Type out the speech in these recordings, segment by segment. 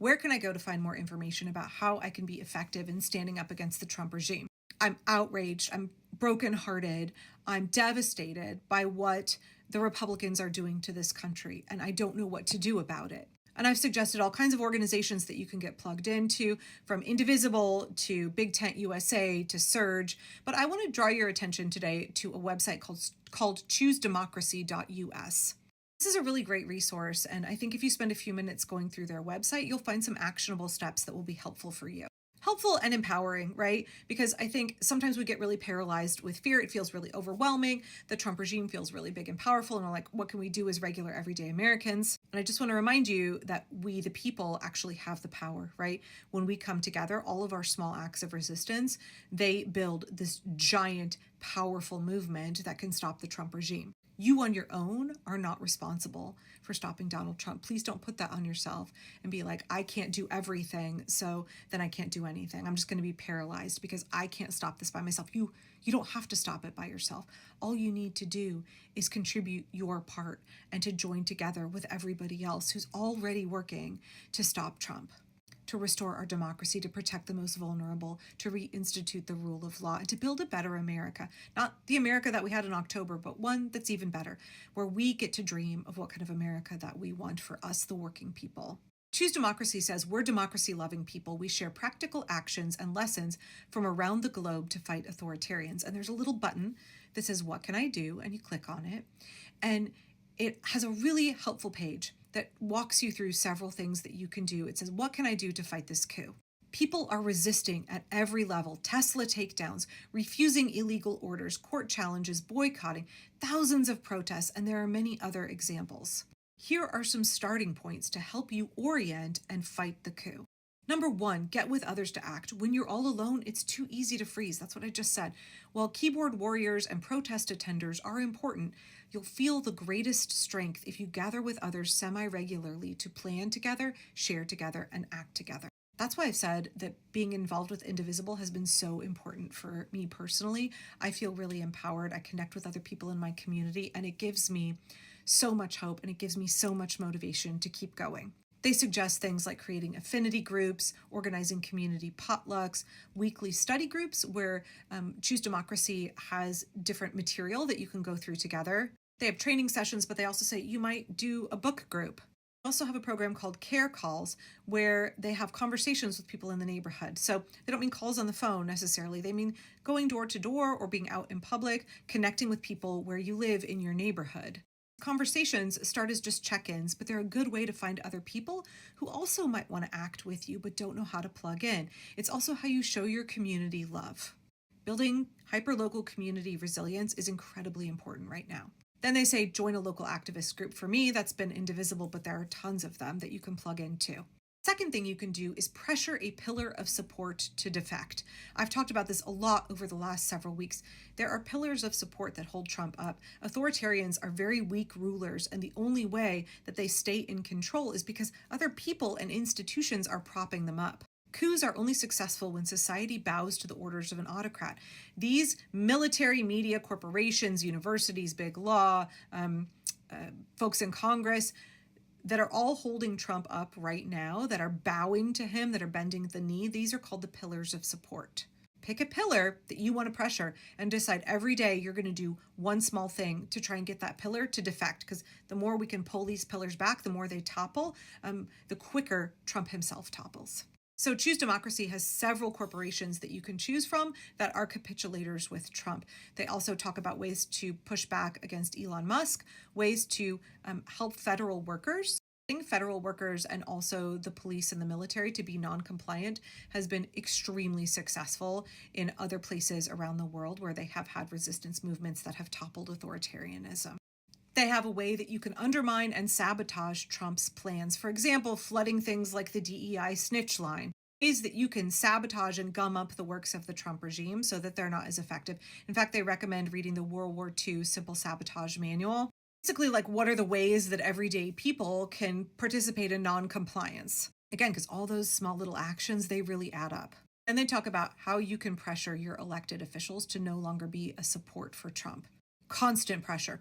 Where can I go to find more information about how I can be effective in standing up against the Trump regime? I'm outraged. I'm brokenhearted. I'm devastated by what the Republicans are doing to this country, and I don't know what to do about it. And I've suggested all kinds of organizations that you can get plugged into, from Indivisible to Big Tent USA to Surge. But I want to draw your attention today to a website called choosedemocracy.us. This is a really great resource, and I think if you spend a few minutes going through their website, you'll find some actionable steps that will be helpful for you. Helpful and empowering, right? Because I think sometimes we get really paralyzed with fear. It feels really overwhelming. The Trump regime feels really big and powerful. And we're like, what can we do as regular, everyday Americans? And I just want to remind you that we, the people, actually have the power, right? When we come together, all of our small acts of resistance, they build this giant, powerful movement that can stop the Trump regime. You on your own are not responsible for stopping Donald Trump. Please don't put that on yourself and be like, I can't do everything, so then I can't do anything. I'm just going to be paralyzed because I can't stop this by myself. You don't have to stop it by yourself. All you need to do is contribute your part and to join together with everybody else who's already working to stop Trump, to restore our democracy, to protect the most vulnerable, to reinstitute the rule of law, and to build a better America. Not the America that we had in October, but one that's even better, where we get to dream of what kind of America that we want for us, the working people. Choose Democracy says, we're democracy-loving people. We share practical actions and lessons from around the globe to fight authoritarians. And there's a little button that says, what can I do? And you click on it. And it has a really helpful page that walks you through several things that you can do. It says, what can I do to fight this coup? People are resisting at every level: Tesla takedowns, refusing illegal orders, court challenges, boycotting, thousands of protests, and there are many other examples. Here are some starting points to help you orient and fight the coup. Number one, get with others to act. When you're all alone, it's too easy to freeze. That's what I just said. While keyboard warriors and protest attenders are important, you'll feel the greatest strength if you gather with others semi-regularly to plan together, share together, and act together. That's why I've said that being involved with Indivisible has been so important for me personally. I feel really empowered. I connect with other people in my community, and it gives me so much hope, and it gives me so much motivation to keep going. They suggest things like creating affinity groups, organizing community potlucks, weekly study groups where Choose Democracy has different material that you can go through together. They have training sessions, but they also say you might do a book group. They also have a program called Care Calls where they have conversations with people in the neighborhood. So they don't mean calls on the phone necessarily. They mean going door to door or being out in public, connecting with people where you live in your neighborhood. Conversations start as just check-ins, but they're a good way to find other people who also might want to act with you but don't know how to plug in. It's also how you show your community love. Building hyperlocal community resilience is incredibly important right now. Then they say join a local activist group. For me, that's been Indivisible, but there are tons of them that you can plug into. Second thing you can do is pressure a pillar of support to defect. I've talked about this a lot over the last several weeks. There are pillars of support that hold Trump up. Authoritarians are very weak rulers, and the only way that they stay in control is because other people and institutions are propping them up. Coups are only successful when society bows to the orders of an autocrat. These military, media, corporations, universities, big law, folks in Congress, that are all holding Trump up right now, that are bowing to him, that are bending the knee, these are called the pillars of support. Pick a pillar that you want to pressure and decide every day you're going to do one small thing to try and get that pillar to defect, because the more we can pull these pillars back, the more they topple, the quicker Trump himself topples. So Choose Democracy has several corporations that you can choose from that are capitulators with Trump. They also talk about ways to push back against Elon Musk, ways to help federal workers. Federal workers and also the police and the military to be non-compliant has been extremely successful in other places around the world where they have had resistance movements that have toppled authoritarianism. They have a way that you can undermine and sabotage Trump's plans. For example, flooding things like the DEI snitch line. Ways that you can sabotage and gum up the works of the Trump regime so that they're not as effective. In fact, they recommend reading the World War II Simple Sabotage Manual. Basically, like, what are the ways that everyday people can participate in non-compliance? Again, because all those small little actions, they really add up. And they talk about how you can pressure your elected officials to no longer be a support for Trump. Constant pressure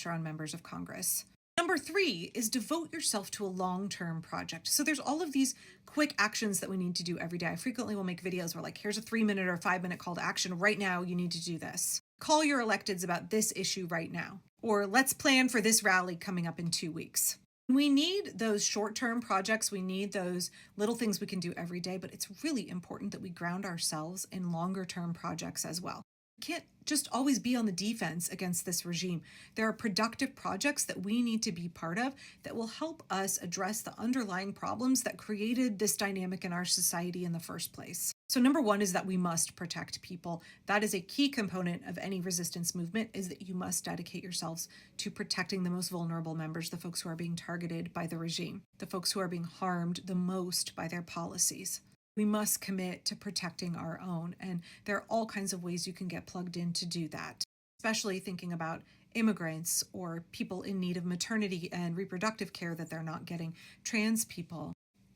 on members of Congress. Number three is devote yourself to a long-term project. So there's all of these quick actions that we need to do every day. I frequently will make videos where like, here's a 3-minute or 5-minute call to action. Right now, you need to do this. Call your electeds about this issue right now. Or let's plan for this rally coming up in 2 weeks. We need those short-term projects. We need those little things we can do every day, but it's really important that we ground ourselves in longer-term projects as well. We can't just always be on the defense against this regime. There are productive projects that we need to be part of that will help us address the underlying problems that created this dynamic in our society in the first place. So number one is that we must protect people. That is a key component of any resistance movement, is that you must dedicate yourselves to protecting the most vulnerable members, the folks who are being targeted by the regime, the folks who are being harmed the most by their policies. We must commit to protecting our own, and there are all kinds of ways you can get plugged in to do that, especially thinking about immigrants or people in need of maternity and reproductive care that they're not getting, trans people,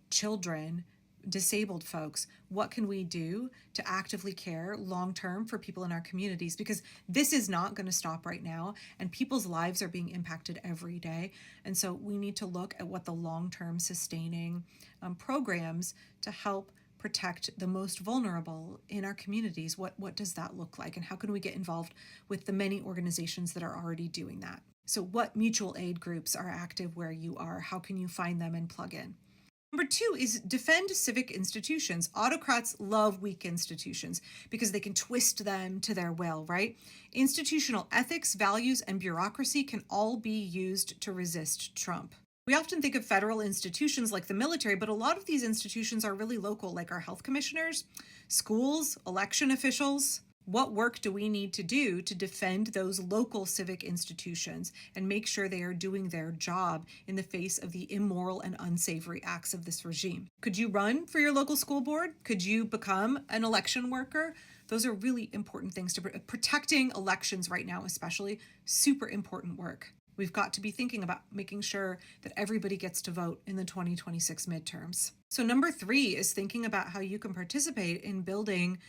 children, disabled folks. What can we do to actively care long-term for people in our communities? Because this is not going to stop right now, and people's lives are being impacted every day. And so we need to look at what the long-term sustaining programs to help protect the most vulnerable in our communities. What does that look like? And how can we get involved with the many organizations that are already doing that? So what mutual aid groups are active where you are? How can you find them and plug in? Number two is defend civic institutions. Autocrats love weak institutions because they can twist them to their will, right? Institutional ethics, values, and bureaucracy can all be used to resist Trump. We often think of federal institutions like the military, but a lot of these institutions are really local, like our health commissioners, schools, election officials. What work do we need to do to defend those local civic institutions and make sure they are doing their job in the face of the immoral and unsavory acts of this regime? Could you run for your local school board? Could you become an election worker? Those are really important things to protecting elections right now, especially super important work. We've got to be thinking about making sure that everybody gets to vote in the 2026 midterms. So number three is thinking about how you can participate in building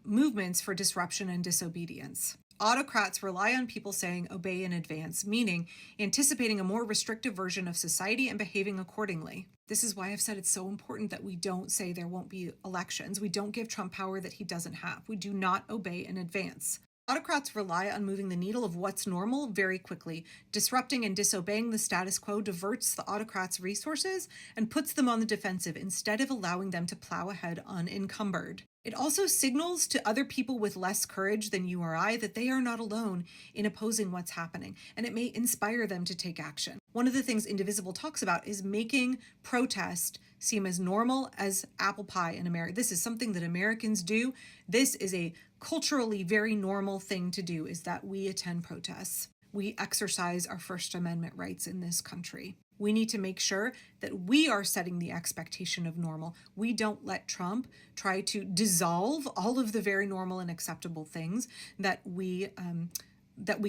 movements for disruption and disobedience. Autocrats rely on people saying obey in advance, meaning anticipating a more restrictive version of society and behaving accordingly. This is why I've said it's so important that we don't say there won't be elections. We don't give Trump power that he doesn't have. We do not obey in advance. Autocrats rely on moving the needle of what's normal very quickly. Disrupting and disobeying the status quo diverts the autocrats' resources and puts them on the defensive instead of allowing them to plow ahead unencumbered. It also signals to other people with less courage than you or I that they are not alone in opposing what's happening, and it may inspire them to take action. One of the things Indivisible talks about is making protest seem as normal as apple pie in America. This is something that Americans do. This is a culturally very normal thing to do, is that we attend protests. We exercise our First Amendment rights in this country. We need to make sure that we are setting the expectation of normal. We don't let Trump try to dissolve all of the very normal and acceptable things that we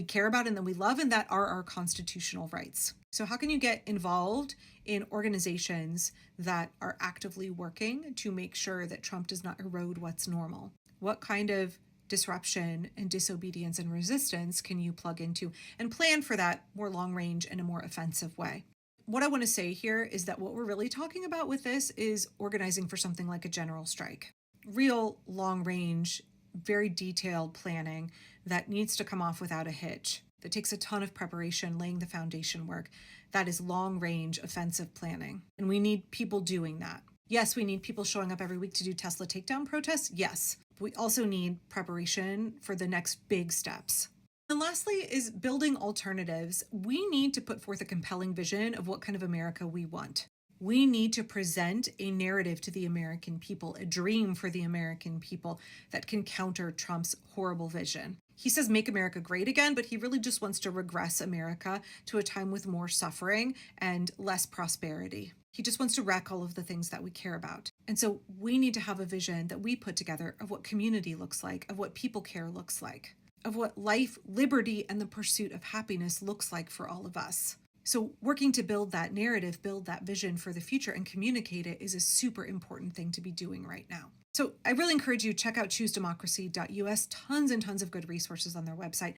care about and that we love and that are our constitutional rights. So how can you get involved in organizations that are actively working to make sure that Trump does not erode what's normal? What kind of disruption and disobedience and resistance can you plug into and plan for that more long range in a more offensive way? What I want to say here is that what we're really talking about with this is organizing for something like a general strike. Real long range, very detailed planning that needs to come off without a hitch. That takes a ton of preparation, laying the foundation work. That is long range offensive planning. And we need people doing that. Yes, we need people showing up every week to do Tesla takedown protests. Yes. But we also need preparation for the next big steps. And lastly is building alternatives. We need to put forth a compelling vision of what kind of America we want. We need to present a narrative to the American people, a dream for the American people that can counter Trump's horrible vision. He says make America great again, but he really just wants to regress America to a time with more suffering and less prosperity. He just wants to wreck all of the things that we care about. And so we need to have a vision that we put together of what community looks like, of what people care looks like, of what life, liberty, and the pursuit of happiness looks like for all of us. So working to build that narrative, build that vision for the future and communicate it is a super important thing to be doing right now. So I really encourage you, check out choosedemocracy.us, tons and tons of good resources on their website.